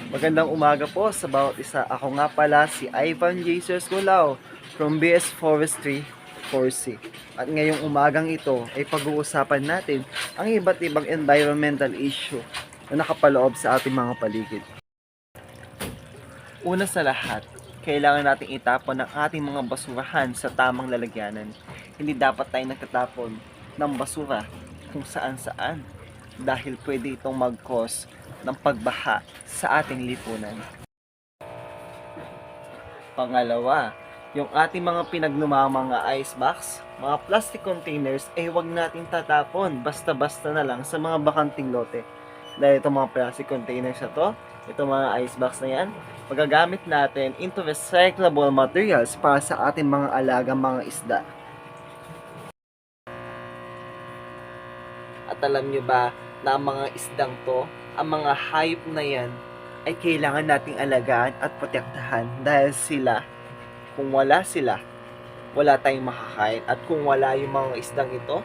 Magandang umaga po sa bawat isa. Ako nga pala si Ivan Jesus Gulao from BS Forestry, Forcy. At ngayong umagang ito ay pag-uusapan natin ang iba't ibang environmental issue na nakapaloob sa ating mga paligid. Una sa lahat, kailangan nating itapon ang ating mga basurahan sa tamang lalagyanan. Hindi dapat tayo nagtatapon ng basura kung saan-saan dahil pwede itong mag-cause ng pagbaha sa ating lipunan. Pangalawa, yung ating mga pinagnumamang mga ice box, mga plastic containers, ay huwag nating tatapon basta-basta na lang sa mga bakanting lote. Dahil itong mga plastic containers na to, itong mga ice box na yan, magagamit natin into recyclable materials para sa ating mga alagang mga isda. At alam nyo ba na ang mga isdang to, ang mga hayop na yan, ay kailangan nating alagaan at protektahan dahil sila, kung wala sila, wala tayong makakain. At kung wala yung mga isdang ito,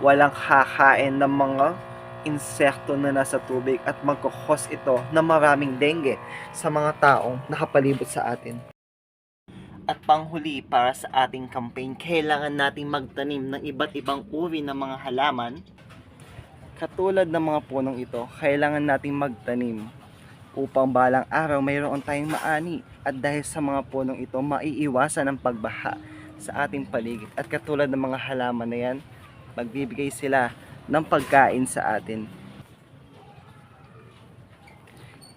walang kakain ng mga insekto na nasa tubig at magkukos ito ng maraming dengue sa mga taong nakapalibot sa atin. At panghuli para sa ating campaign, kailangan nating magtanim ng iba't ibang uri ng mga halaman. Katulad ng mga punong ito, kailangan nating magtanim upang balang araw mayroon tayong maani. At dahil sa mga punong ito, maiiwasan ang pagbaha sa ating paligid. At katulad ng mga halaman na yan, magbibigay sila ng pagkain sa atin.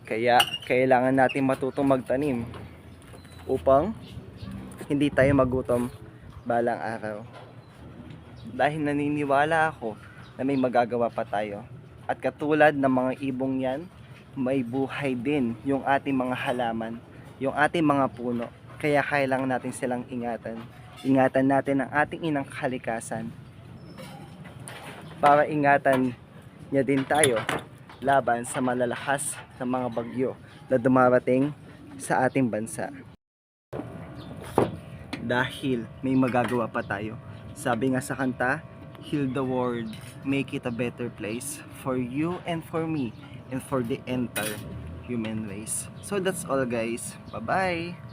Kaya kailangan natin matutong magtanim upang hindi tayo magutom balang araw. Dahil naniniwala ako na may magagawa pa tayo. At katulad ng mga ibong yan, may buhay din yung ating mga halaman, yung ating mga puno. Kaya kailangan natin silang ingatan. Ingatan natin ang ating inang kalikasan para ingatan niya din tayo laban sa malalakas na mga bagyo na dumarating sa ating bansa. Dahil may magagawa pa tayo. Sabi nga sa kanta, heal the world, make it a better place for you and for me and for the entire human race. So that's all guys. Bye-bye!